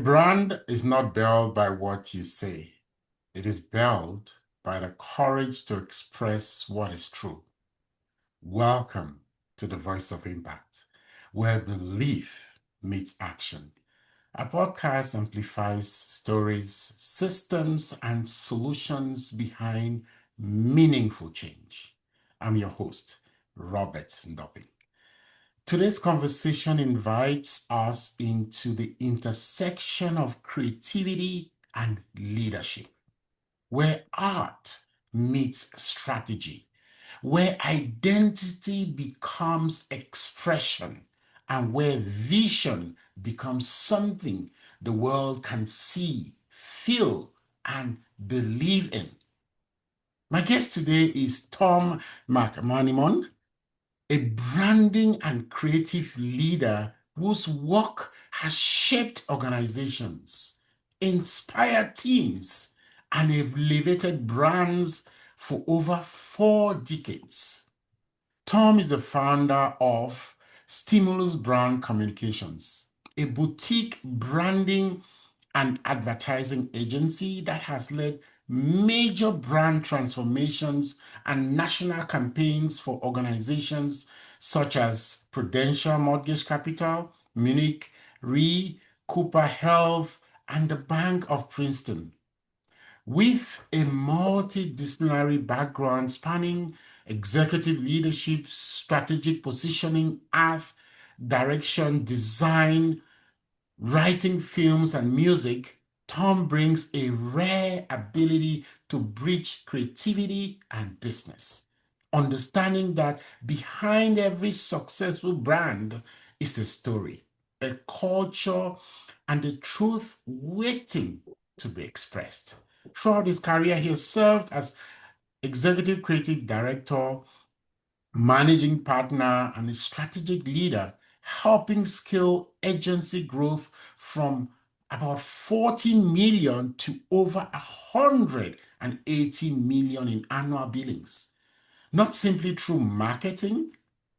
brand is not built by what you say. It is built by the courage to express what is true. Welcome to the Voice of Impact, where belief meets action. Our podcast amplifies stories, systems, and solutions behind meaningful change. I'm your host, Robert Ndoping. Today's conversation invites us into the intersection of creativity and leadership, where art meets strategy, where identity becomes expression, and where vision becomes something the world can see, feel, and believe in. My guest today is Tom McManimon, a branding and creative leader whose work has shaped organizations, inspired teams, and elevated brands for over 4 decades. Tom is the founder of Stimulus Brand Communications, a boutique branding and advertising agency that has led major brand transformations and national campaigns for organizations such as Prudential Mortgage Capital, Munich Re, Cooper Health, and the Bank of Princeton. With a multidisciplinary background spanning executive leadership, strategic positioning, art, direction, design, writing films and music, Tom brings a rare ability to bridge creativity and business, understanding that behind every successful brand is a story, a culture, and a truth waiting to be expressed. Throughout his career, he has served as executive creative director, managing partner, and a strategic leader, helping scale agency growth from about 40 million to over 180 million in annual billings, not simply through marketing,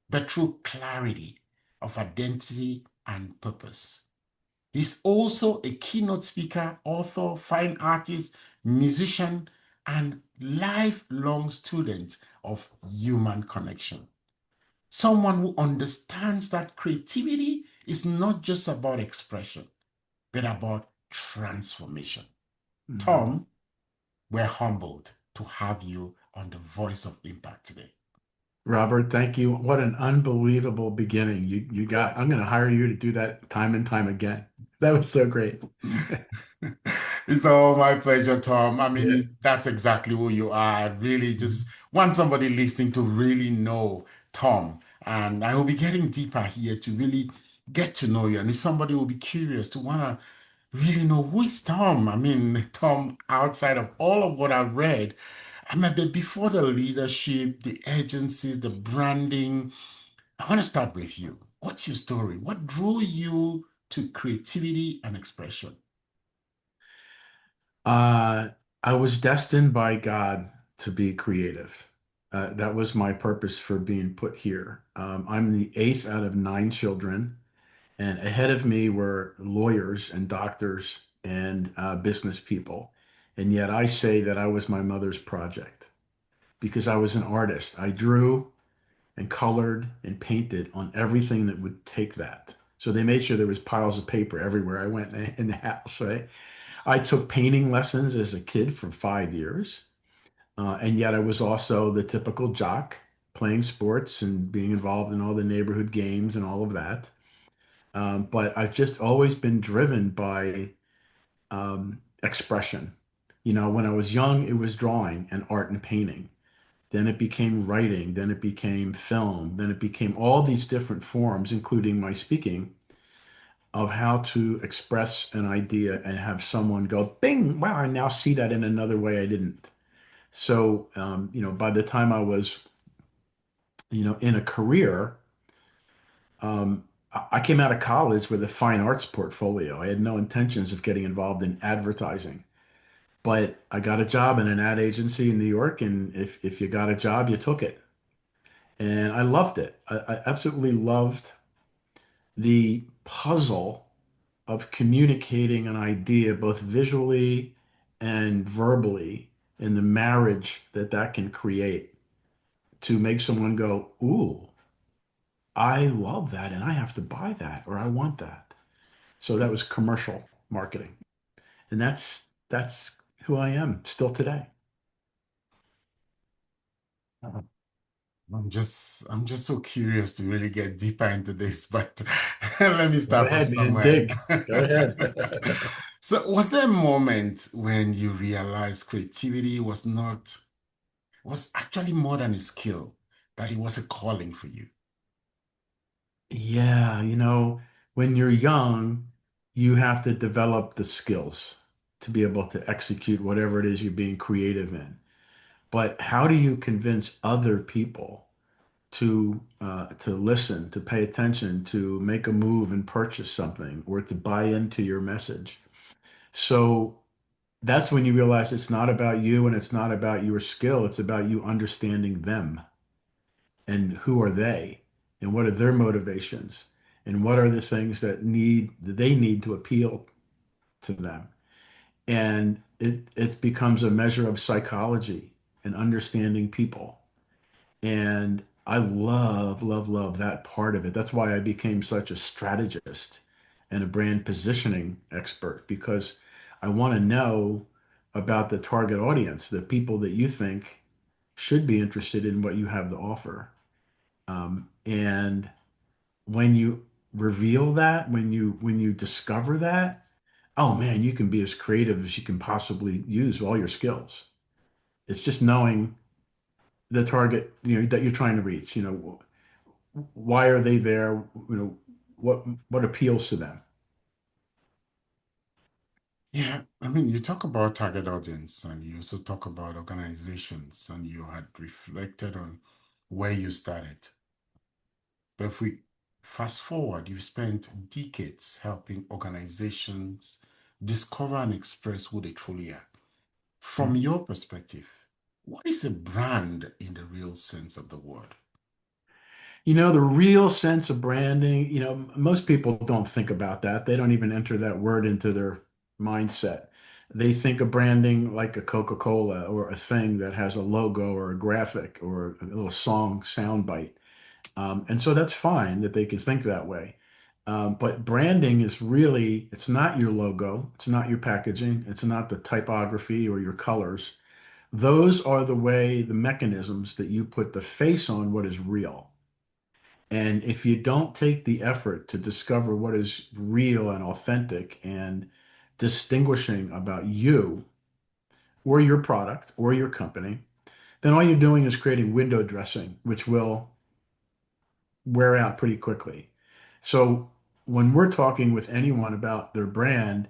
but through clarity of identity and purpose. He's also a keynote speaker, author, fine artist, musician, and lifelong student of human connection. Someone who understands that creativity is not just about expression, but about transformation. Mhm. Tom, we're humbled to have you on the Voice of Impact today. Robert, thank you. What an unbelievable beginning. You got, I'm going to hire you to do that time and time again. That was so great. It's all my pleasure, Tom. I Yeah. mean, that's exactly who you are. I really just Mhm. want somebody listening to really know Tom. And I will be getting deeper here to really get to know you. And if somebody will be curious to want to really know who is Tom. I mean, Tom, outside of all of what I've read, I mean, but before the leadership, the agencies, the branding, I want to start with you. What's your story? What drew you to creativity and expression? Uh, I was destined by God to be creative. That was my purpose for being put here. I'm the eighth out of 9 children, and ahead of me were lawyers and doctors and business people. And yet I say that I was my mother's project because I was an artist. I drew and colored and painted on everything that would take that. So they made sure there was piles of paper everywhere I went in the house. I took painting lessons as a kid for 5 years, and yet I was also the typical jock playing sports and being involved in all the neighborhood games and all of that. But I've just always been driven by expression. You know, when I was young, it was drawing and art and painting. Then it became writing, then it became film, then it became all these different forms, including my speaking, of how to express an idea and have someone go, bing, wow, I now see that in another way I didn't. So, by the time I was, in a career, I came out of college with a fine arts portfolio. I had no intentions of getting involved in advertising, but I got a job in an ad agency in New York, and if you got a job, you took it. And I loved it. I absolutely loved the puzzle of communicating an idea both visually and verbally, and the marriage that that can create to make someone go, "Ooh, I love that and I have to buy that or I want that." So that was commercial marketing. And that's who I am still today. I'm just so curious to really get deeper into this, but let me Go start from ahead, man. somewhere. Dig. Go ahead. So, was there a moment when you realized creativity was actually more than a skill, that it was a calling for you? Yeah, when you're young, you have to develop the skills to be able to execute whatever it is you're being creative in. But how do you convince other people to listen, to pay attention, to make a move and purchase something, or to buy into your message? So that's when you realize it's not about you and it's not about your skill. It's about you understanding them and who are they and what are their motivations and what are the things that they need to appeal to them. And it becomes a measure of psychology and understanding people. And I love, love, love that part of it. That's why I became such a strategist and a brand positioning expert, because I want to know about the target audience, the people that you think should be interested in what you have to offer. And when you reveal that, when you discover that, oh man, you can be as creative as you can possibly use all your skills. It's just knowing the target, that you're trying to reach. Why are they there? What appeals to them? Yeah, I mean, you talk about target audience and you also talk about organizations, and you had reflected on where you started. But if we fast forward, you've spent decades helping organizations discover and express who they truly are. From your perspective, what is a brand in the real sense of the word? The real sense of branding, most people don't think about that. They don't even enter that word into their mindset. They think of branding like a Coca-Cola or a thing that has a logo or a graphic or a little song soundbite. And so that's fine that they can think that way. But branding is really, it's not your logo, it's not your packaging, it's not the typography or your colors. Those are the mechanisms that you put the face on what is real. And if you don't take the effort to discover what is real and authentic and distinguishing about you or your product or your company, then all you're doing is creating window dressing, which will wear out pretty quickly. So when we're talking with anyone about their brand,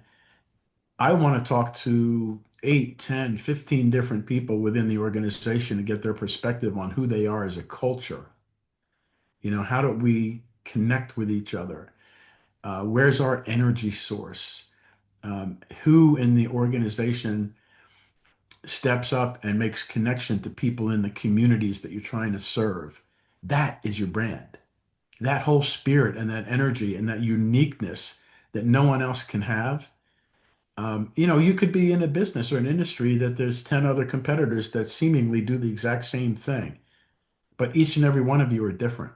I want to talk to 8, 10, 15 different people within the organization to get their perspective on who they are as a culture. How do we connect with each other? Where's our energy source? Who in the organization steps up and makes connection to people in the communities that you're trying to serve? That is your brand. That whole spirit and that energy and that uniqueness that no one else can have. You could be in a business or an industry that there's 10 other competitors that seemingly do the exact same thing, but each and every one of you are different.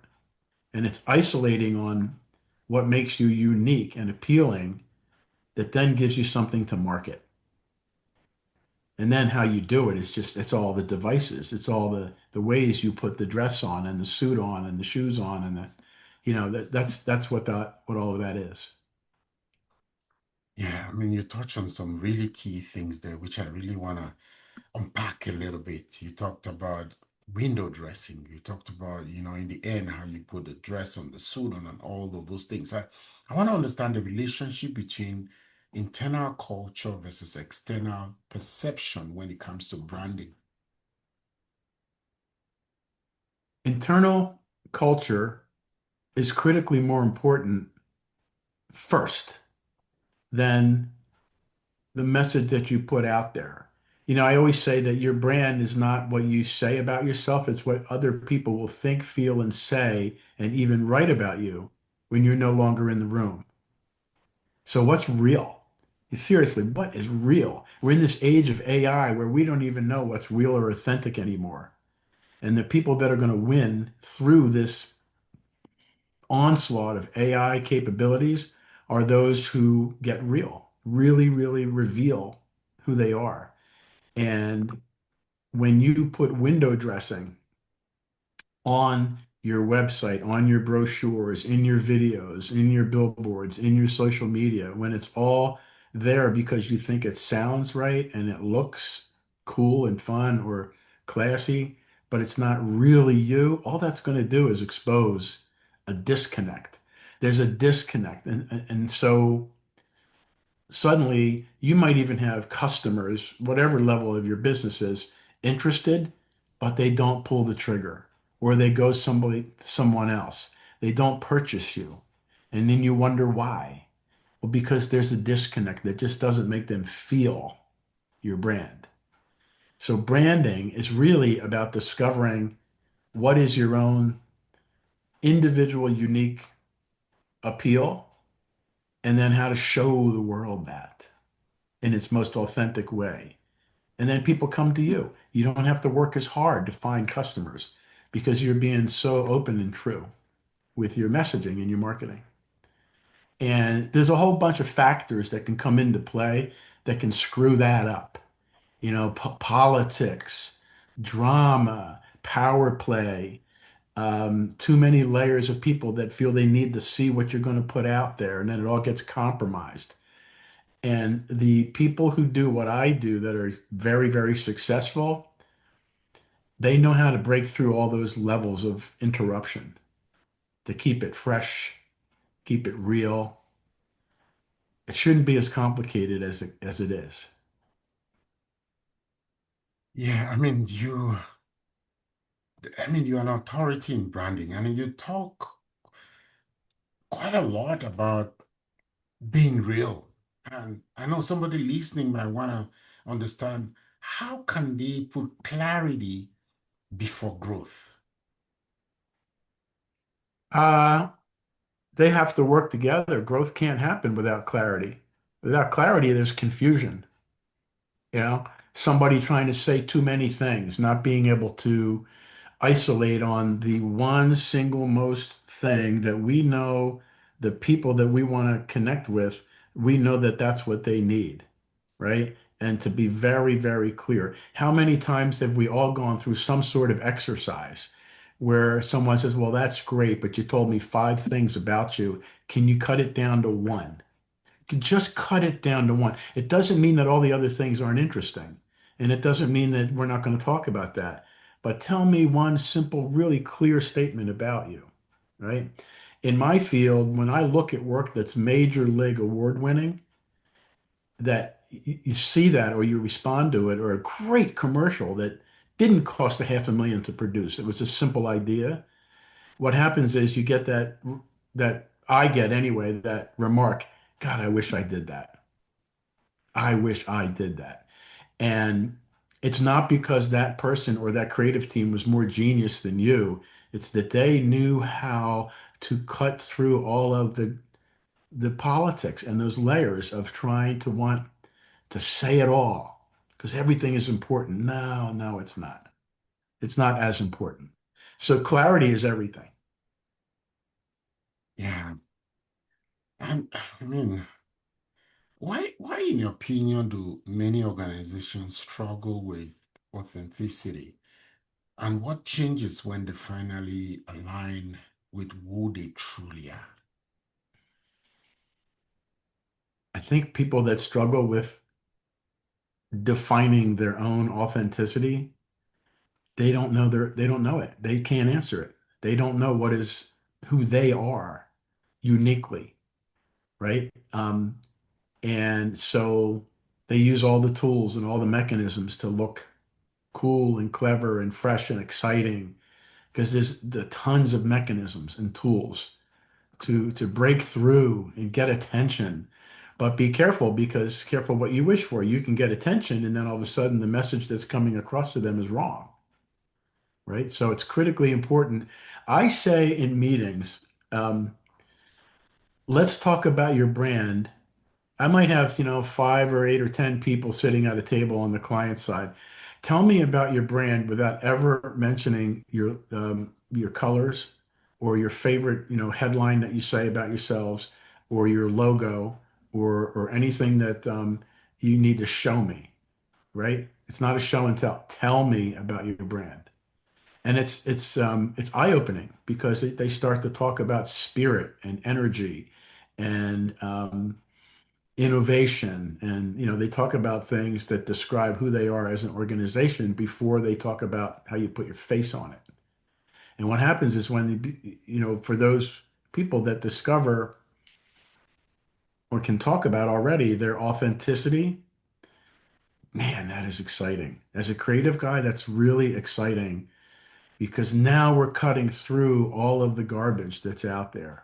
And it's isolating on what makes you unique and appealing that then gives you something to market. And then how you do it is just, it's all the devices. It's all the ways you put the dress on and the suit on and the shoes on and that's what all of that is. Yeah, I mean, you touch on some really key things there, which I really want to unpack a little bit. You talked about window dressing. You talked about, in the end, how you put the dress on, the suit on, and all of those things. I want to understand the relationship between internal culture versus external perception when it comes to branding. Internal culture is critically more important first than the message that you put out there. I always say that your brand is not what you say about yourself, it's what other people will think, feel, and say, and even write about you when you're no longer in the room. So what's real? Seriously, what is real? We're in this age of AI where we don't even know what's real or authentic anymore. And the people that are going to win through this onslaught of AI capabilities are those who get real, really, really reveal who they are. And when you put window dressing on your website, on your brochures, in your videos, in your billboards, in your social media, when it's all there because you think it sounds right and it looks cool and fun or classy, but it's not really you, all that's going to do is expose a disconnect. There's a disconnect. And so suddenly you might even have customers, whatever level of your business is, interested, but they don't pull the trigger, or they go someone else. They don't purchase you. And then you wonder why. Well, because there's a disconnect that just doesn't make them feel your brand. So branding is really about discovering what is your own individual, unique appeal, and then how to show the world that in its most authentic way. And then people come to you. You don't have to work as hard to find customers because you're being so open and true with your messaging and your marketing. And there's a whole bunch of factors that can come into play that can screw that up. You know, politics, drama, power play, too many layers of people that feel they need to see what you're going to put out there, and then it all gets compromised. And the people who do what I do that are very, very successful, they know how to break through all those levels of interruption to keep it fresh, keep it real. It shouldn't be as complicated as it is. Yeah, you're an authority in branding, and you talk quite a lot about being real. And I know somebody listening might want to understand how can they put clarity before growth? Uh, they have to work together. Growth can't happen without clarity. Without clarity, there's confusion. You know, somebody trying to say too many things, not being able to isolate on the one single most thing that we know the people that we want to connect with, we know that that's what they need, right? And to be very, very clear, how many times have we all gone through some sort of exercise where someone says, well, that's great, but you told me five things about you. Can you cut it down to one? Just cut it down to one. It doesn't mean that all the other things aren't interesting. And it doesn't mean that we're not going to talk about that. But tell me one simple, really clear statement about you, right? In my field, when I look at work that's major league award winning, that you see that or you respond to it, or a great commercial that didn't cost a half a million to produce. It was a simple idea. What happens is you get that I get anyway, that remark, God, I wish I did that. I wish I did that. And it's not because that person or that creative team was more genius than you. It's that they knew how to cut through all of the politics and those layers of trying to want to say it all because everything is important. No, no, it's not. It's not as important. So clarity is everything. Yeah, and why in your opinion do many organizations struggle with authenticity? And what changes when they finally align with who they truly are? I think people that struggle with defining their own authenticity, they don't know it. They can't answer it. They don't know what is who they are uniquely, right? And so they use all the tools and all the mechanisms to look cool and clever and fresh and exciting because there's the tons of mechanisms and tools to break through and get attention. But be careful because careful what you wish for. You can get attention, and then all of a sudden the message that's coming across to them is wrong, right? So it's critically important. I say in meetings, let's talk about your brand I might have, 5 or 8 or 10 people sitting at a table on the client side. Tell me about your brand without ever mentioning your colors or your favorite, headline that you say about yourselves or your logo or anything that you need to show me, right? It's not a show and tell. Tell me about your brand. And it's eye-opening because they start to talk about spirit and energy and innovation, and they talk about things that describe who they are as an organization before they talk about how you put your face on it. And what happens is when for those people that discover or can talk about already their authenticity, man, that is exciting. As a creative guy, that's really exciting because now we're cutting through all of the garbage that's out there.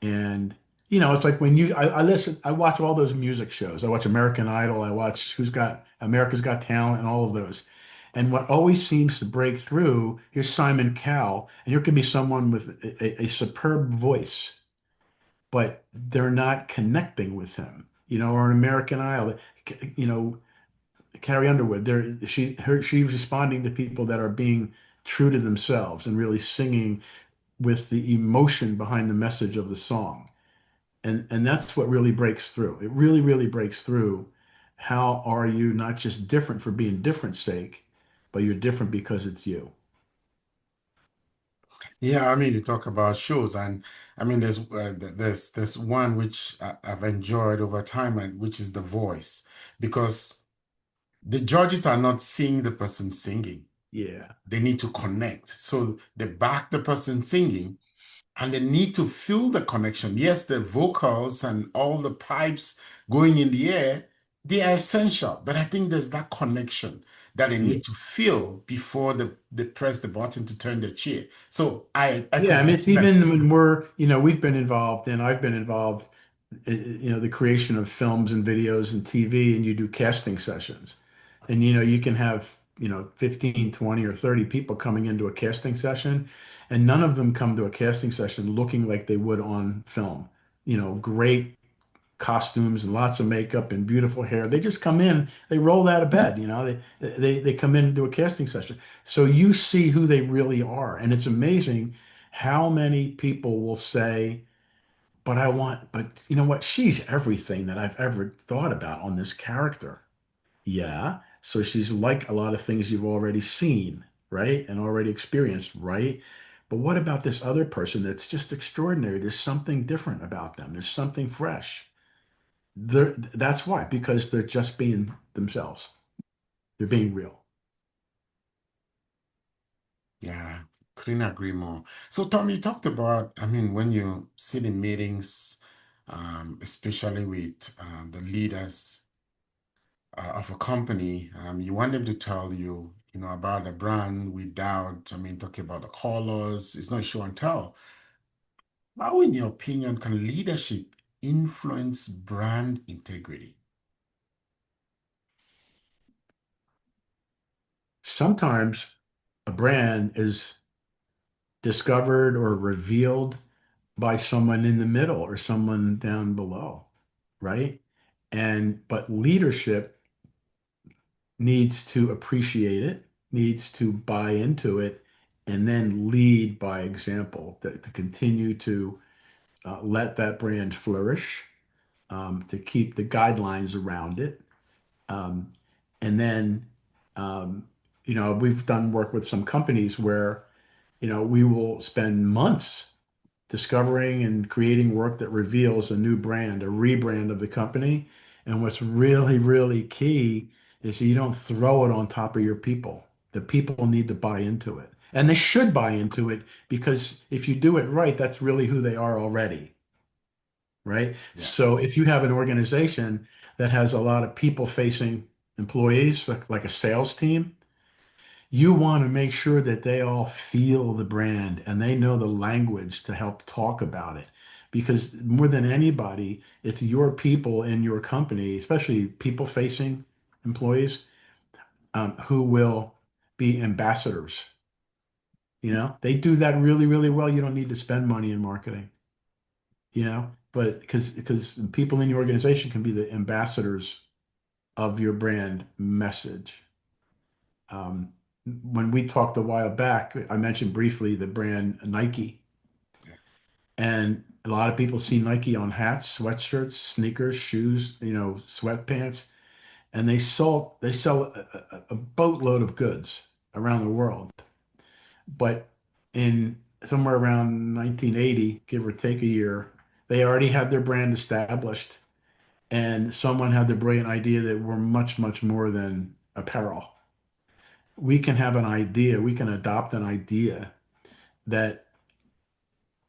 And it's like when I listen, I watch all those music shows. I watch American Idol, I watch Who's Got America's Got Talent and all of those. And what always seems to break through, here's Simon Cowell, and here could be someone with a superb voice, but they're not connecting with him, or an American Idol, you know, Carrie Underwood, she's responding to people that are being true to themselves and really singing with the emotion behind the message of the song. And that's what really breaks through. It really, really breaks through. How are you not just different for being different sake, but you're different because it's you? Yeah, I mean, you talk about shows, and I mean, there's one which I've enjoyed over time, and which is The Voice, because the judges are not seeing the person singing; Yeah. they need to connect. So they back the person singing, and they need to feel the connection. Yes, the vocals and all the pipes going in the air, they are essential, but I think there's that connection that they Yeah. need to feel before they press the button to turn the chair. So I Yeah. I mean, it's completely even agree. when we've been involved and I've been involved the creation of films and videos and TV, and you do casting sessions. And you can have, 15, 20, or 30 people coming into a casting session, and none of them come to a casting session looking like they would on film. Great costumes and lots of makeup and beautiful hair. They just come in, they roll out of bed, they come into a casting session. So you see who they really are. And it's amazing how many people will say, but you know what? She's everything that I've ever thought about on this character. Yeah. So she's like a lot of things you've already seen, right? And already experienced, right? But what about this other person that's just extraordinary? There's something different about them. There's something fresh. That's why, because they're just being themselves. They're being real. Yeah, couldn't agree more. So Tom, you talked about, I mean, when you sit in meetings, especially with the leaders of a company, you want them to tell you, about the brand without, I mean, talking about the colors. It's not show and tell. How, in your opinion, can leadership influence brand integrity? Sometimes a brand is discovered or revealed by someone in the middle or someone down below, right? But leadership needs to appreciate it, needs to buy into it, and then lead by example to continue to let that brand flourish, to keep the guidelines around it. Um, and then, um, we've done work with some companies where, we will spend months discovering and creating work that reveals a new brand, a rebrand of the company. And what's really, really key is you don't throw it on top of your people. The people need to buy into it. And they should buy into it because if you do it right, that's really who they are already, right? Yeah. So if you have an organization that has a lot of people-facing employees, like a sales team, you want to make sure that they all feel the brand and they know the language to help talk about it. Because more than anybody, it's your people in your company, especially people-facing employees, who will be ambassadors. They do that really, really well. You don't need to spend money in marketing. but because people in your organization can be the ambassadors of your brand message. Um, when we talked a while back, I mentioned briefly the brand Nike, Yeah. and a lot of people see Nike on hats, sweatshirts, sneakers, shoes, sweatpants, and they sell a boatload of goods around the world. But in somewhere around 1980, give or take a year, they already had their brand established, and someone had the brilliant idea that we're much, much more than apparel. We can have an idea, we can adopt an idea that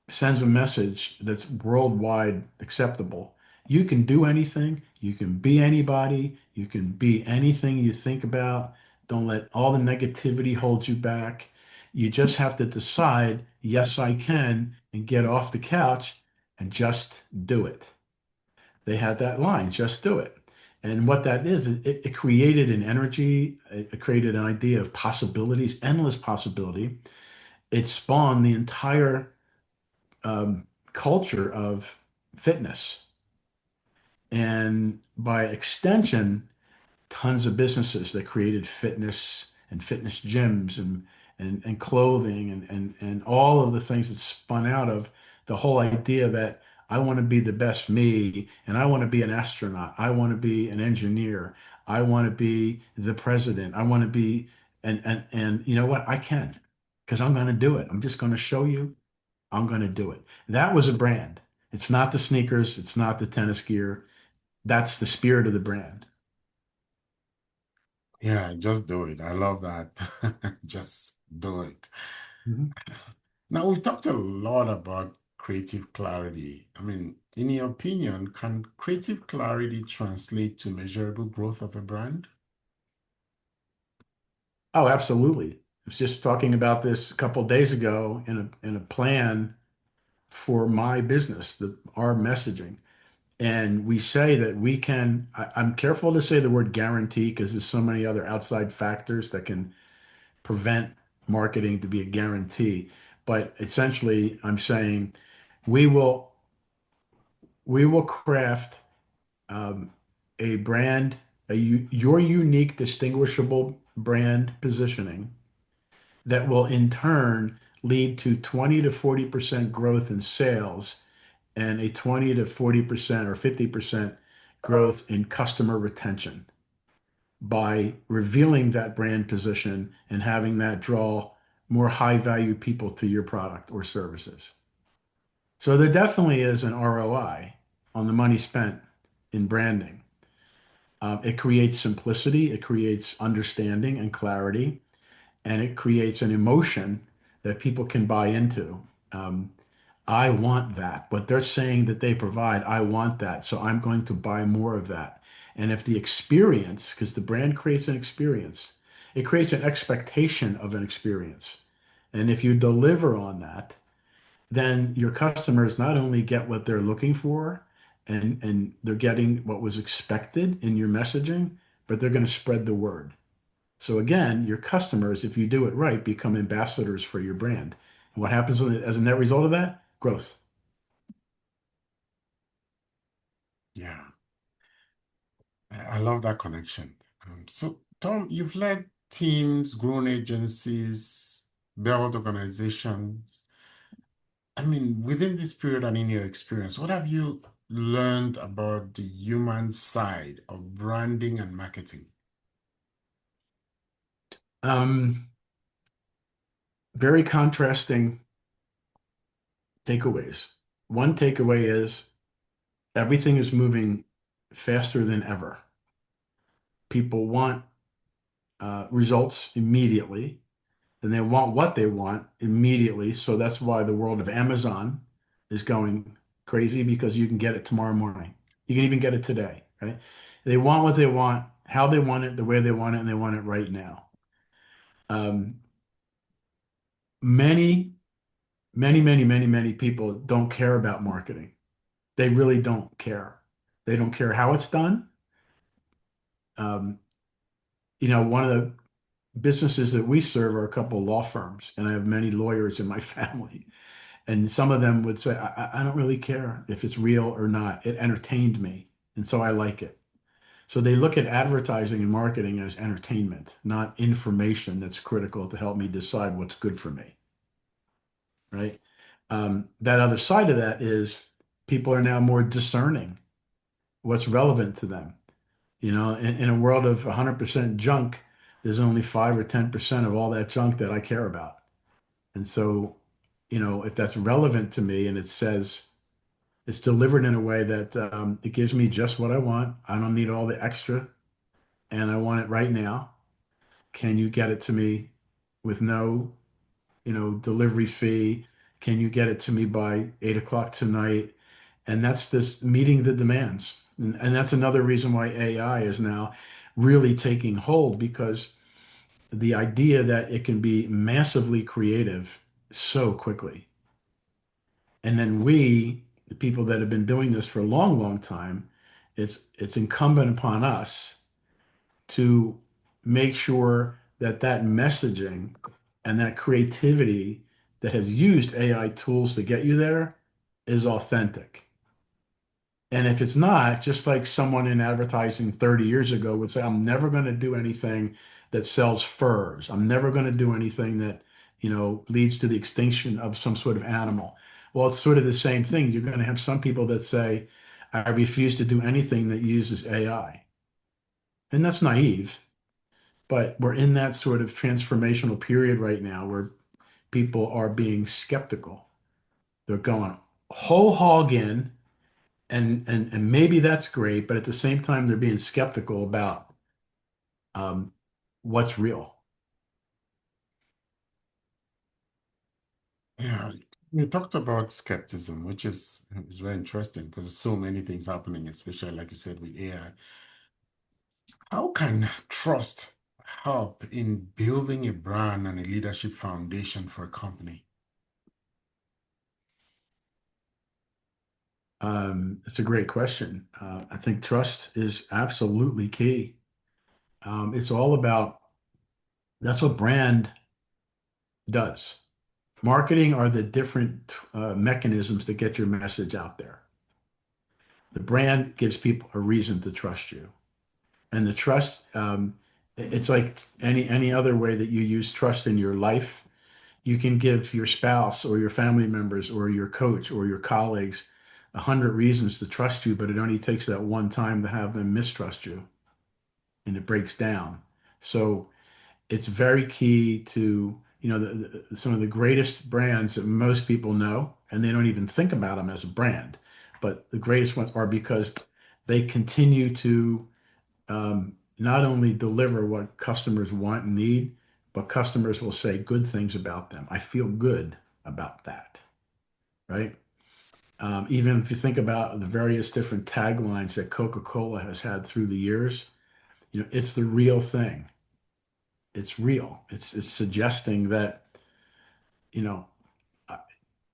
sends a message that's worldwide acceptable. You can do anything, you can be anybody, you can be anything you think about. Don't let all the negativity hold you back. You just have to decide, yes, I can, and get off the couch and just do it. They had that line, just do it. And what that is, it created an energy, it created an idea of possibilities, endless possibility. It spawned the entire culture of fitness. And by extension, tons of businesses that created fitness and fitness gyms and clothing and all of the things that spun out of the whole idea that I want to be the best me and I want to be an astronaut. I want to be an engineer. I want to be the president. I want to be and you know what? I can because I'm going to do it. I'm just going to show you I'm going to do it. That was a brand. It's not the sneakers, it's not the tennis gear. That's the spirit of the brand. Yeah, just do it. I love that. Just do it. Mhm. Now, we've talked a lot about creative clarity. I mean, in your opinion, can creative clarity translate to measurable growth of a brand? Oh, absolutely. I was just talking about this a couple of days ago in a plan for my business, our messaging. And we say that we can, I'm careful to say the word guarantee because there's so many other outside factors that can prevent marketing to be a guarantee. But essentially, I'm saying we will we will craft um, a brand, your unique, distinguishable brand positioning that will in turn lead to 20 to 40% growth in sales and a 20 to 40% or 50% growth in customer retention by revealing that brand position and having that draw more high value people to your product or services. So there definitely is an ROI on the money spent in branding. It creates simplicity, it creates understanding and clarity, and it creates an emotion that people can buy into. Um, I want that. What they're saying that they provide, I want that. So I'm going to buy more of that. And if the experience, because the brand creates an experience, it creates an expectation of an experience. And if you deliver on that, then your customers not only get what they're looking for and they're getting what was expected in your messaging, but they're going to spread the word. So again, your customers, if you do it right, become ambassadors for your brand. And what happens as a net result of that? Growth. Yeah, I love that connection. So, Tom, you've led teams, grown agencies, built organizations. I mean, within this period and in your experience, what have you learned about the human side of branding and marketing? Um, Very contrasting takeaways. One takeaway is everything is moving faster than ever. People want results immediately, and they want what they want immediately. So that's why the world of Amazon is going crazy because you can get it tomorrow morning. You can even get it today, right? They want what they want, how they want it, the way they want it, and they want it right now. Um, many, many people don't care about marketing. They really don't care. They don't care how it's done. Um, one of the businesses that we serve are a couple of law firms, and I have many lawyers in my family. And some of them would say, I don't really care if it's real or not. It entertained me. And so I like it. So they look at advertising and marketing as entertainment, not information that's critical to help me decide what's good for me, right? That other side of that is people are now more discerning what's relevant to them. In a world of 100% junk, there's only 5 or 10% of all that junk that I care about. And so, if that's relevant to me and it says it's delivered in a way that it gives me just what I want, I don't need all the extra, and I want it right now. Can you get it to me with no, delivery fee? Can you get it to me by 8 o'clock tonight? And that's this meeting the demands. And that's another reason why AI is now really taking hold because the idea that it can be massively creative so quickly. And then we, the people that have been doing this for a long, long time, it's incumbent upon us to make sure that that messaging and that creativity that has used AI tools to get you there is authentic. And if it's not, just like someone in advertising 30 years ago would say, I'm never going to do anything that sells furs. I'm never going to do anything that, leads to the extinction of some sort of animal. Well, it's sort of the same thing. You're going to have some people that say, I refuse to do anything that uses AI. And that's naive, but we're in that sort of transformational period right now where people are being skeptical. They're going whole hog in and maybe that's great, but at the same time, they're being skeptical about um, what's real. Yeah, we talked about skepticism, which is very interesting because there's so many things happening, especially like you said with AI. How can trust help in building a brand and a leadership foundation for a company? It's a great question. I think trust is absolutely key. It's all about that's what brand does. Marketing are the different mechanisms that get your message out there. The brand gives people a reason to trust you. And the trust, it's like any other way that you use trust in your life. You can give your spouse or your family members or your coach or your colleagues 100 reasons to trust you, but it only takes that one time to have them mistrust you and it breaks down. So it's very key to, some of the greatest brands that most people know, and they don't even think about them as a brand, but the greatest ones are because they continue to not only deliver what customers want and need, but customers will say good things about them. I feel good about that, right? Even if you think about the various different taglines that Coca-Cola has had through the years, it's the real thing. It's real. It's suggesting that, you know, uh,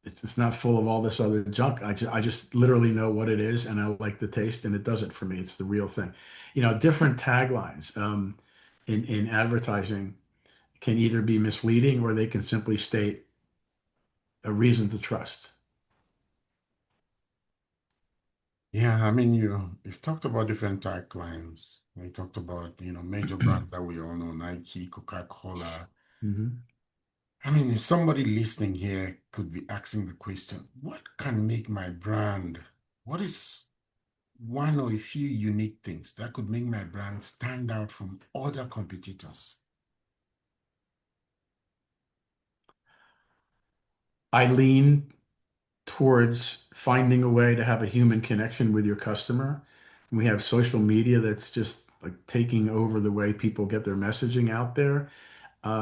it's not full of all this other junk. I just literally know what it is and I like the taste and it does it for me. It's the real thing. Different taglines in advertising can either be misleading or they can simply state a reason to trust. Yeah, I mean, you've talked about different taglines. We talked about, major brands that we all know, Nike, Coca-Cola. Mhm. I mean, if somebody listening here could be asking the question, what can make my brand, what is one or a few unique things that could make my brand stand out from other competitors? I lean towards finding a way to have a human connection with your customer. We have social media that's just like taking over the way people get their messaging out there,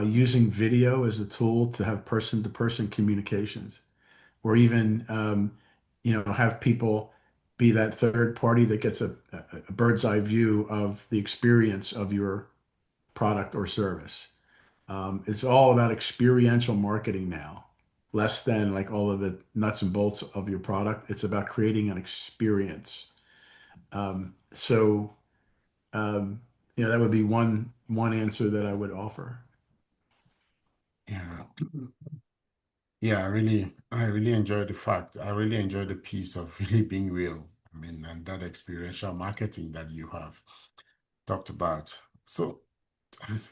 using video as a tool to have person-to-person communications, or even have people be that third party that gets a bird's eye view of the experience of your product or service. It's all about experiential marketing now, less than like all of the nuts and bolts of your product. It's about creating an experience. So, um, that would be one answer that I would offer. Yeah. Yeah, I really enjoy the fact. I really enjoy the piece of really being real. I mean, and that experiential marketing that you have talked about. So,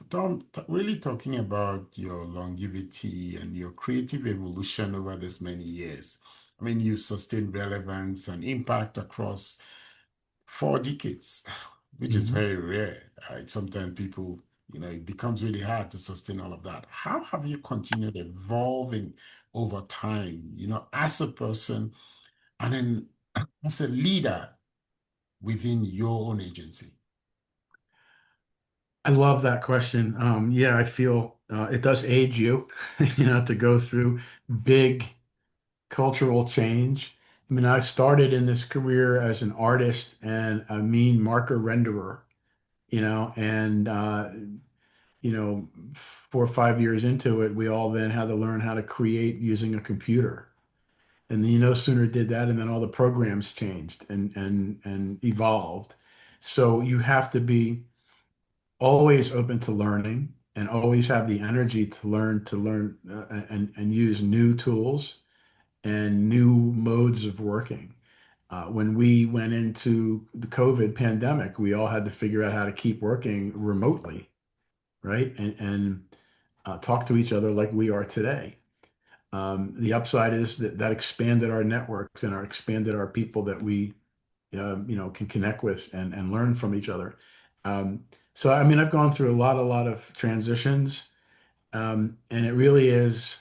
Tom, really talking about your longevity and your creative evolution over this many years. I mean, you've sustained relevance and impact across 4 decades, which is Mhm. very rare. Right? Sometimes people, it becomes really hard to sustain all of that. How have you continued evolving over time, as a person and then as a leader within your own agency? I love that question. Yeah, I feel it does age you, to go through big cultural change. I mean, I started in this career as an artist and a mean marker renderer, and 4 or 5 years into it, we all then had to learn how to create using a computer. And then, no sooner did that, and then all the programs changed and evolved. So you have to be always open to learning and always have the energy to learn and use new tools and new modes of working. When we went into the COVID pandemic, we all had to figure out how to keep working remotely, right? And talk to each other like we are today. The upside is that expanded our networks and expanded our people that we can connect with and learn from each other. So I mean, I've gone through a lot of transitions, and it really is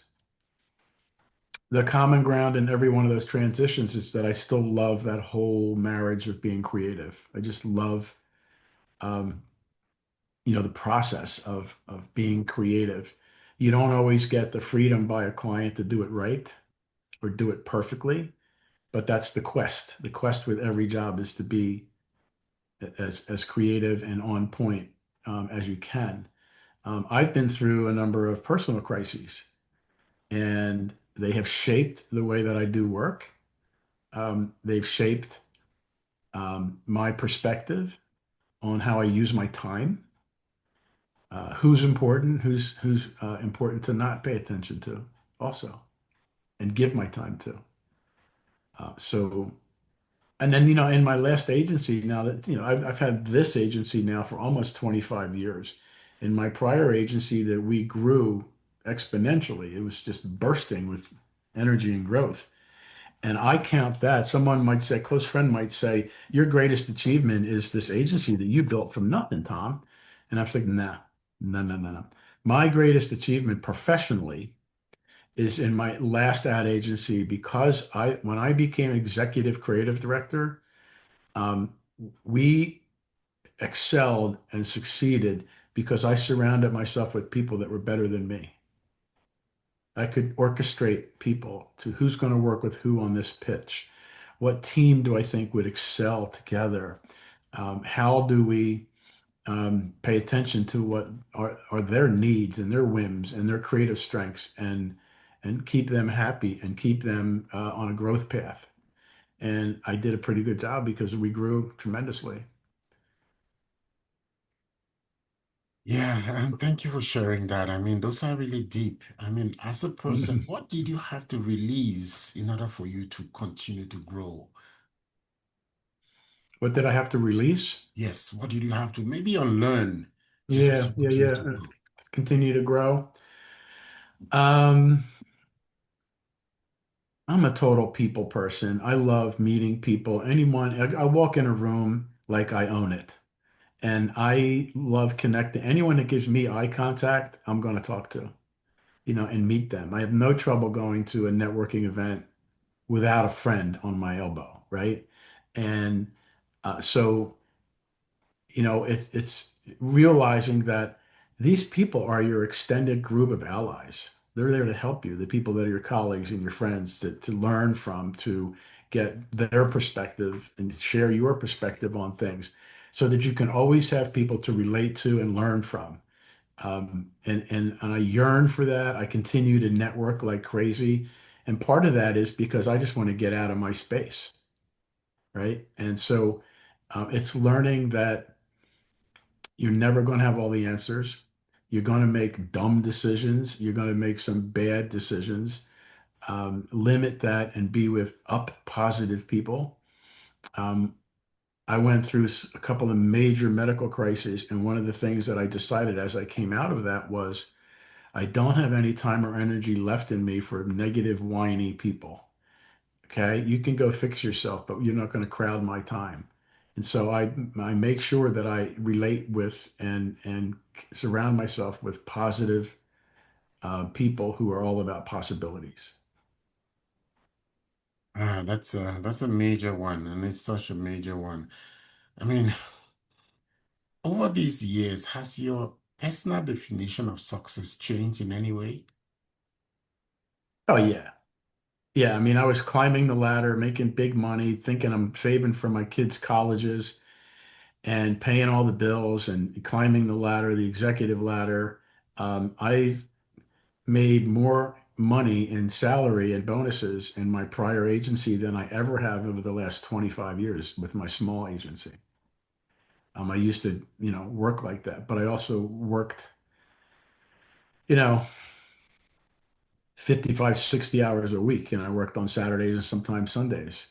the common ground in every one of those transitions is that I still love that whole marriage of being creative. I just love um, the process of being creative. You don't always get the freedom by a client to do it right or do it perfectly, but that's the quest. The quest with every job is to be as creative and on point as you can. I've been through a number of personal crises, and they have shaped the way that I do work. They've shaped my perspective on how I use my time, who's important, who's important to not pay attention to, also, and give my time to. So And then, in my last agency now that, I've had this agency now for almost 25 years. In my prior agency that we grew exponentially, it was just bursting with energy and growth. And I count that. Someone might say, close friend might say, your greatest achievement is this agency that you built from nothing, Tom. And I was like, nah, no, no, no, no. My greatest achievement professionally is in my last ad agency because when I became executive creative director, um, we excelled and succeeded because I surrounded myself with people that were better than me. I could orchestrate people to who's going to work with who on this pitch. What team do I think would excel together? How do we pay attention to what are their needs and their whims and their creative strengths and keep them happy and keep them on a growth path? And I did a pretty good job because we grew tremendously. Yeah, and thank you for sharing that. I mean, those are really deep. I mean, as a person, what did you have to release in order for you to continue to grow? What did I have to release? Yes, what did you have to maybe unlearn just as Yeah, you yeah, continue yeah. to grow? Continue to grow. Um, I'm a total people person. I love meeting people. Anyone, I walk in a room like I own it. And I love connecting. Anyone that gives me eye contact, I'm going to talk to, and meet them. I have no trouble going to a networking event without a friend on my elbow, right? And so it's realizing that these people are your extended group of allies. They're there to help you, the people that are your colleagues and your friends to learn from, to get their perspective and share your perspective on things so that you can always have people to relate to and learn from. And I yearn for that. I continue to network like crazy. And part of that is because I just want to get out of my space, right? And so it's learning that you're never going to have all the answers. You're going to make dumb decisions. You're going to make some bad decisions. limit that and be with up positive people. Um, I went through a couple of major medical crises, and one of the things that I decided as I came out of that was I don't have any time or energy left in me for negative, whiny people. Okay, you can go fix yourself, but you're not going to crowd my time. And so I make sure that I relate with and surround myself with positive people who are all about possibilities. That's a major one, and it's such a major one. I mean, over these years, has your personal definition of success changed in any way? Oh yeah. Yeah, I mean, I was climbing the ladder, making big money, thinking I'm saving for my kids' colleges and paying all the bills and climbing the ladder, the executive ladder. I've made more money in salary and bonuses in my prior agency than I ever have over the last 25 years with my small agency. I used to, work like that, but I also worked, you know, 55, 60 hours a week, and I worked on Saturdays and sometimes Sundays.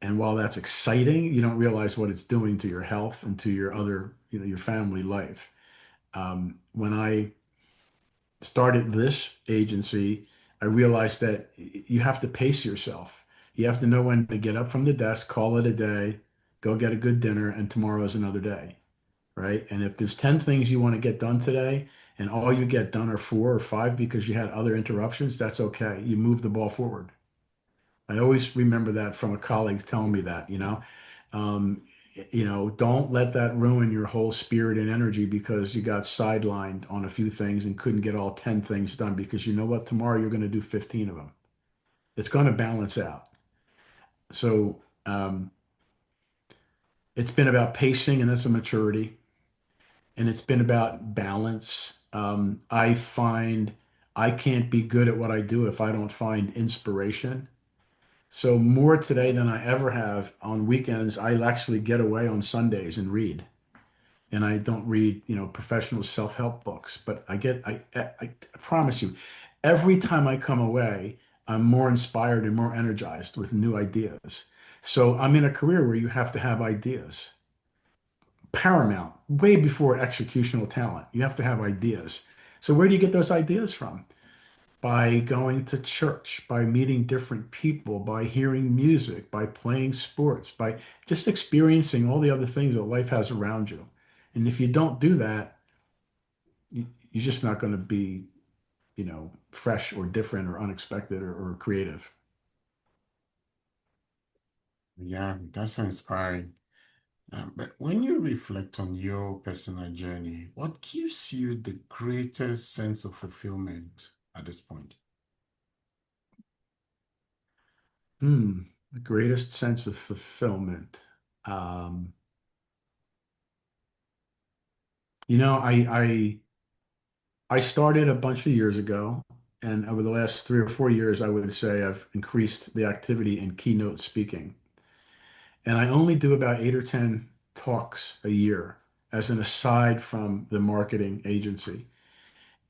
And while that's exciting, you don't realize what it's doing to your health and to your other, your family life. When I started this agency, I realized that you have to pace yourself. You have to know when to get up from the desk, call it a day, go get a good dinner, and tomorrow's another day, right? And if there's 10 things you want to get done today and all you get done are four or five because you had other interruptions, that's okay. You move the ball forward. I always remember that from a colleague telling me that. Um, don't let that ruin your whole spirit and energy because you got sidelined on a few things and couldn't get all 10 things done because you know what? Tomorrow you're going to do 15 of them. It's going to balance out. So it's been about pacing, and that's a maturity. And it's been about balance. I find I can't be good at what I do if I don't find inspiration. So more today than I ever have on weekends, I actually get away on Sundays and read. And I don't read, professional self-help books, but I promise you, every time I come away, I'm more inspired and more energized with new ideas. So I'm in a career where you have to have ideas. Paramount, way before executional talent. You have to have ideas. So where do you get those ideas from? By going to church, by meeting different people, by hearing music, by playing sports, by just experiencing all the other things that life has around you. And if you don't do that, you're just not going to be, fresh or different or unexpected or creative. Yeah, that's so inspiring. But when you reflect on your personal journey, what gives you the greatest sense of fulfillment at this point? The greatest sense of fulfillment. Um, I started a bunch of years ago, and over the last 3 or 4 years, I would say I've increased the activity in keynote speaking. And I only do about 8 or 10 talks a year as an aside from the marketing agency.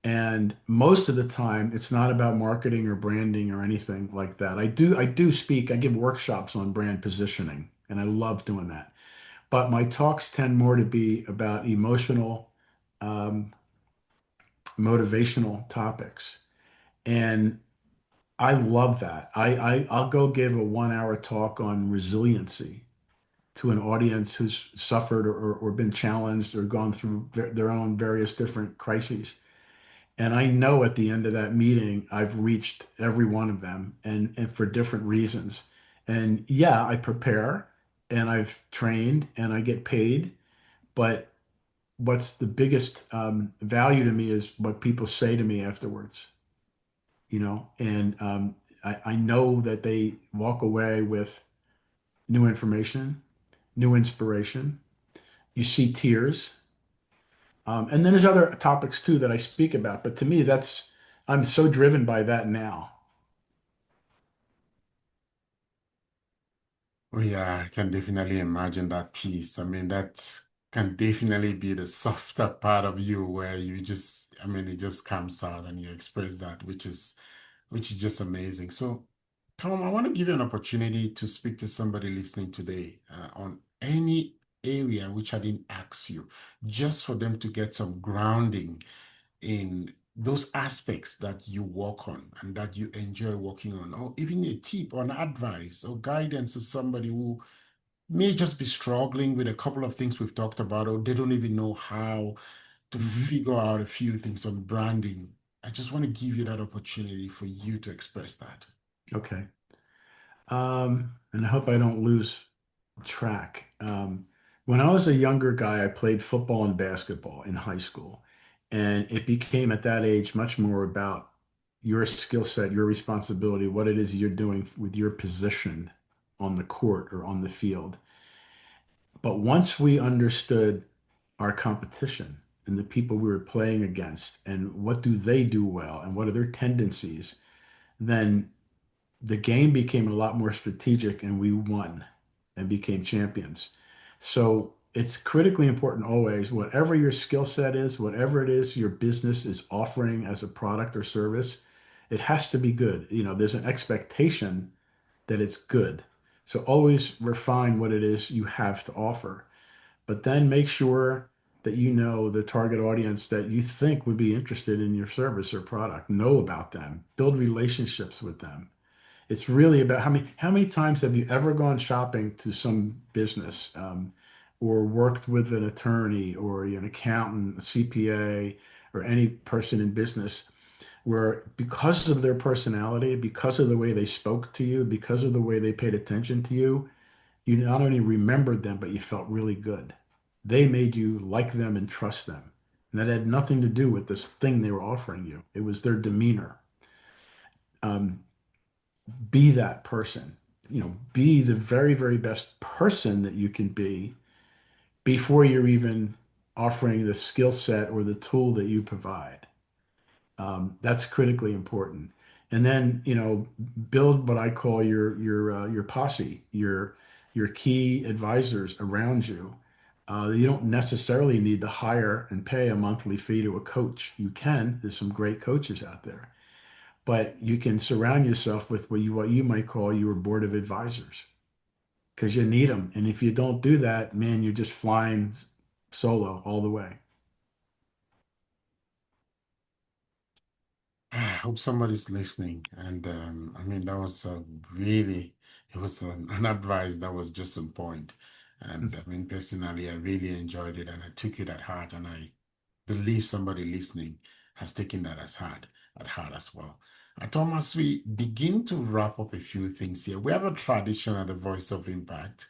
And most of the time, it's not about marketing or branding or anything like that. I do speak, I give workshops on brand positioning, and I love doing that. But my talks tend more to be about emotional, um, motivational topics. And I love that. I'll go give a 1 hour talk on resiliency to an audience who's suffered or been challenged or gone through their own various different crises. And I know at the end of that meeting, I've reached every one of them and for different reasons. And yeah, I prepare and I've trained and I get paid. But what's the biggest value to me is what people say to me afterwards, and I know that they walk away with new information, new inspiration. You see tears. And then there's other topics too that I speak about. But to me, I'm so driven by that now. Oh yeah, I can definitely imagine that piece. I mean, that can definitely be the softer part of you where you just, I mean, it just comes out and you express that, which is which is just amazing. So, Tom, I want to give you an opportunity to speak to somebody listening today on any area which I didn't ask you, just for them to get some grounding in those aspects that you work on and that you enjoy working on, or even a tip or an advice or guidance to somebody who may just be struggling with a couple of things we've talked about, or they don't even know how to Mhm. figure out a few things on branding. I just want to give you that opportunity for you to express that. Okay. And I hope I don't lose track. When I was a younger guy, I played football and basketball in high school. And it became at that age much more about your skill set, your responsibility, what it is you're doing with your position on the court or on the field. But once we understood our competition and the people we were playing against and what do they do well and what are their tendencies, then the game became a lot more strategic and we won and became champions. So it's critically important always, whatever your skill set is, whatever it is your business is offering as a product or service, it has to be good. There's an expectation that it's good. So always refine what it is you have to offer, but then make sure that you know the target audience that you think would be interested in your service or product. Know about them, build relationships with them. It's really about how many times have you ever gone shopping to some business, or worked with an attorney or an accountant, a CPA, or any person in business where because of their personality, because of the way they spoke to you, because of the way they paid attention to you, you not only remembered them, but you felt really good. They made you like them and trust them. And that had nothing to do with this thing they were offering you. It was their demeanor. Um, be that person. Be the very, very best person that you can be before you're even offering the skill set or the tool that you provide. That's critically important. And then, build what I call your posse, your key advisors around you. You don't necessarily need to hire and pay a monthly fee to a coach. You can. There's some great coaches out there, but you can surround yourself with what you might call your board of advisors because you need them. And if you don't do that, man, you're just flying solo all the way. I hope somebody's listening. And I mean, that was really, it was an advice that was just on point. And I mean, personally, I really enjoyed it and I took it at heart. And I believe somebody listening has taken that at heart as well. Thomas, we begin to wrap up a few things here. We have a tradition at the Voice of Impact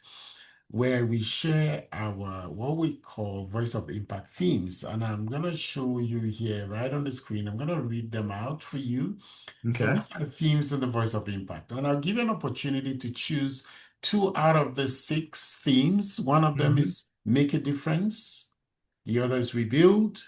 where we share our what we call Voice of Impact themes. And I'm going to show you here right on the screen. I'm going to read them out for you. So Okay. these are the themes in the Voice of Impact. And I'll give you an opportunity to choose two out of the six themes. One of them Hmm. is make a difference, the other is rebuild,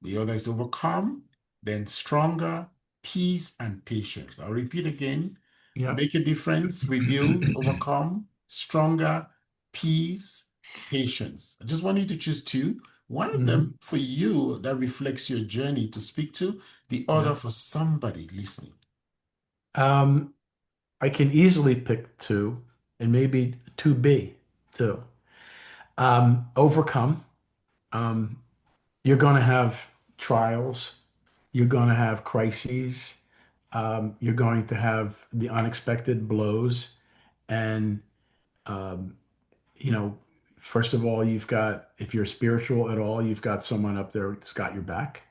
the other is overcome, then stronger, peace, and patience. I'll repeat again. Yeah. Make a difference, rebuild, overcome, stronger, peace, patience. I just want you to choose two. One of Hmm. them for you that reflects your journey to speak to, the other Yeah. for somebody listening. Um, I can easily pick two and maybe 2B too. Overcome. Um, you're going to have trials. You're going to have crises. You're going to have the unexpected blows. And, um, you know, first of all, if you're spiritual at all, you've got someone up there that's got your back.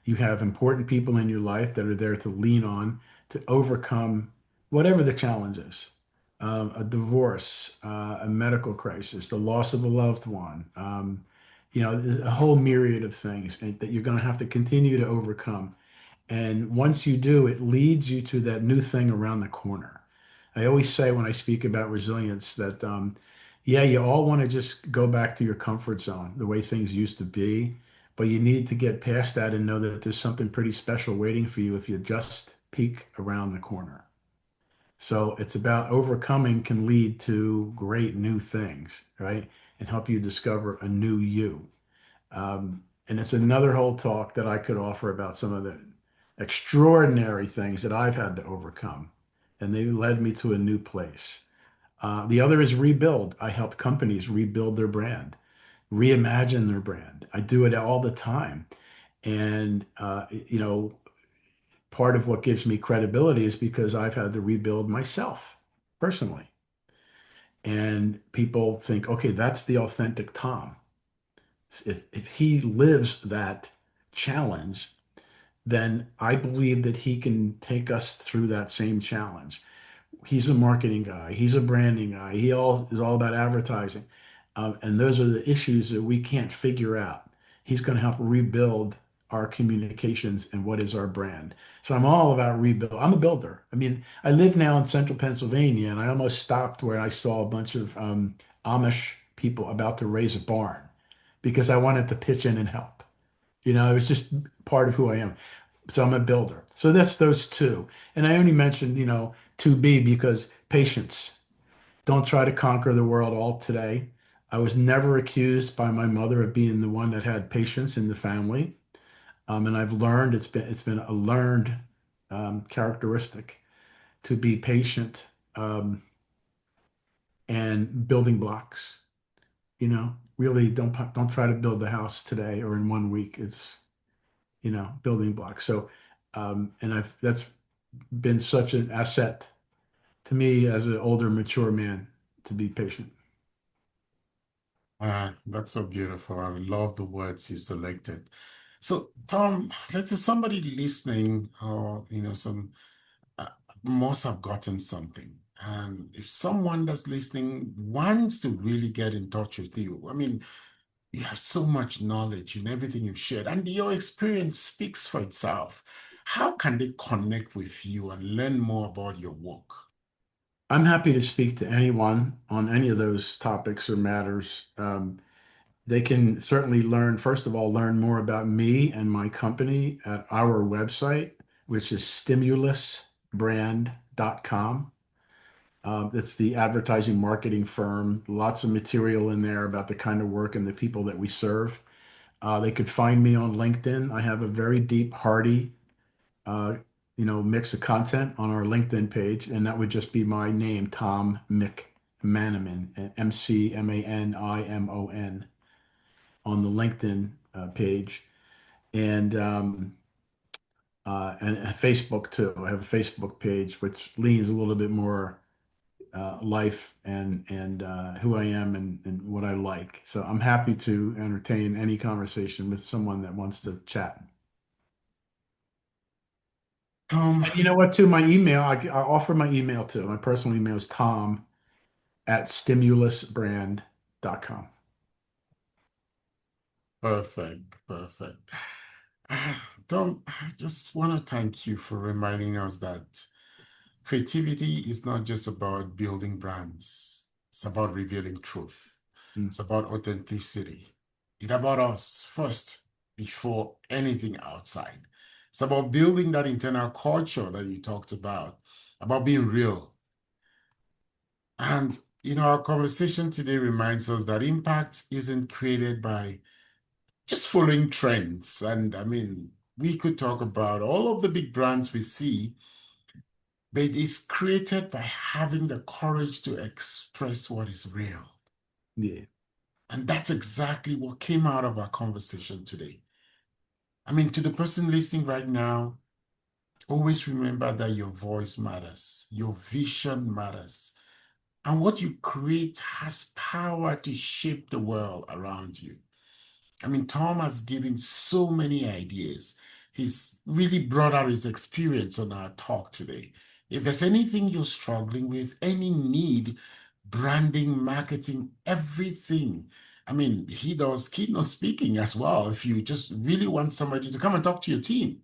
You have important people in your life that are there to lean on to overcome whatever the challenge is. A divorce, a medical crisis, the loss of a loved one, there's a whole myriad of things that you're going to have to continue to overcome. And once you do, it leads you to that new thing around the corner. I always say when I speak about resilience that, yeah, you all want to just go back to your comfort zone, the way things used to be, but you need to get past that and know that there's something pretty special waiting for you if you just peek around the corner. So it's about overcoming can lead to great new things, right? And help you discover a new you. And it's another whole talk that I could offer about some of extraordinary things that I've had to overcome, and they led me to a new place. The other is rebuild. I help companies rebuild their brand, reimagine their brand. I do it all the time. And, part of what gives me credibility is because I've had to rebuild myself personally. And people think, okay, that's the authentic Tom. If he lives that challenge, then I believe that he can take us through that same challenge. He's a marketing guy. He's a branding guy. He all is all about advertising. And those are the issues that we can't figure out. He's going to help rebuild our communications and what is our brand. So I'm all about rebuild. I'm a builder. I mean, I live now in central Pennsylvania, and I almost stopped where I saw a bunch of Amish people about to raise a barn because I wanted to pitch in and help. It was just part of who I am. So I'm a builder. So that's those two. And I only mentioned, to be because patience. Don't try to conquer the world all today. I was never accused by my mother of being the one that had patience in the family. And I've learned it's been a learned characteristic to be patient and building blocks. Really don't try to build the house today or in one week. It's building blocks. So and I've that's been such an asset to me as an older, mature man to be patient. Ah, that's so beautiful. I love the words you selected. So, Tom, let's say somebody listening, or some uh, must have gotten something. And if someone that's listening wants to really get in touch with you, I mean, you have so much knowledge in everything you've shared, and your experience speaks for itself. How can they connect with you and learn more about your work? I'm happy to speak to anyone on any of those topics or matters. They can certainly first of all, learn more about me and my company at our website, which is stimulusbrand.com. It's the advertising marketing firm. Lots of material in there about the kind of work and the people that we serve. They could find me on LinkedIn. I have a very deep, hearty, uh, mix of content on our LinkedIn page, and that would just be my name, Tom McManimon, McManimon, on the LinkedIn page, and Facebook too. I have a Facebook page which leans a little bit more life and who I am and what I like. So I'm happy to entertain any conversation with someone that wants to chat. Tom, And you know what, too? My email, I offer my email too. My personal email is tom@stimulusbrand.com. perfect, perfect. Tom, I just want to thank you for reminding us that creativity is not just about building brands, it's about revealing truth, Mm. it's about authenticity. It's about us first before anything outside. It's about building that internal culture that you talked about being real. And, our conversation today reminds us that impact isn't created by just following trends. And I mean, we could talk about all of the big brands we see, but it's created by having the courage to express what is real. Yeah. And that's exactly what came out of our conversation today. I mean, to the person listening right now, always remember that your voice matters, your vision matters, and what you create has power to shape the world around you. I mean, Tom has given so many ideas. He's really brought out his experience on our talk today. If there's anything you're struggling with, any need, branding, marketing, everything. I mean, he does keynote speaking as well. If you just really want somebody to come and talk to your team,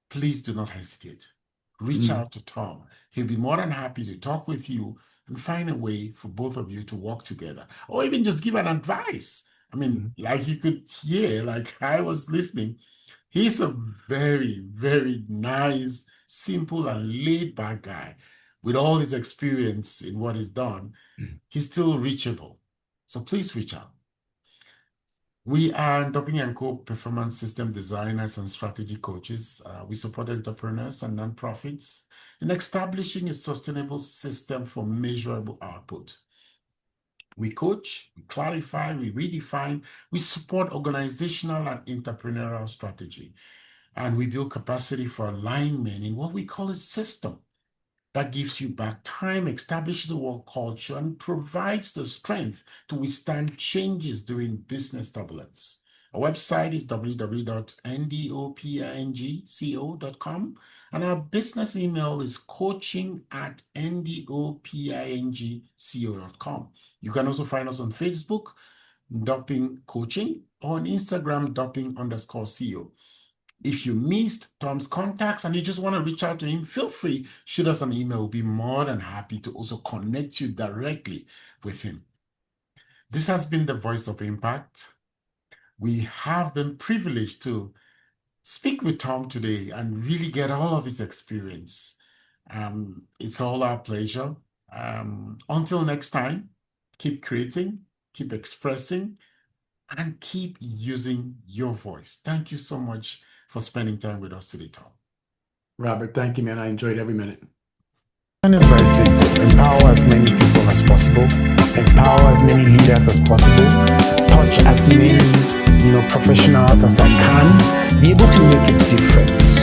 please do not hesitate. Reach Mm. out to Tom. He'll be more than happy to talk with you and find a way for both of you to work together, or even just give an advice. I mean, Mm. like you could hear, like I was listening, he's a very, very nice, simple, and laid back guy. With all his experience in what he's done, Mm. he's still reachable. So please reach out. We are Ndoping and Co. performance system designers and strategy coaches. We support entrepreneurs and nonprofits in establishing a sustainable system for measurable output. We coach, we clarify, we redefine, we support organizational and entrepreneurial strategy, and we build capacity for alignment in what we call a system that gives you back time, establishes the work culture, and provides the strength to withstand changes during business turbulence. Our website is www.ndopingco.com, and our business email is coaching@ndopingco.com. You can also find us on Facebook, Ndoping Coaching, or on Instagram, Ndoping_CO. If you missed Tom's contacts and you just want to reach out to him, feel free, shoot us an email. We'll be more than happy to also connect you directly with him. This has been the Voice of Impact. We have been privileged to speak with Tom today and really get all of his experience. It's all our pleasure. Until next time, keep creating, keep expressing, and keep using your voice. Thank you so much for spending time with us today, Tom. Robert, thank you, man. I enjoyed every minute. It's very simple. Empower as many people as possible. Empower as many leaders as possible. Touch as many, professionals as I can. Be able to make a difference.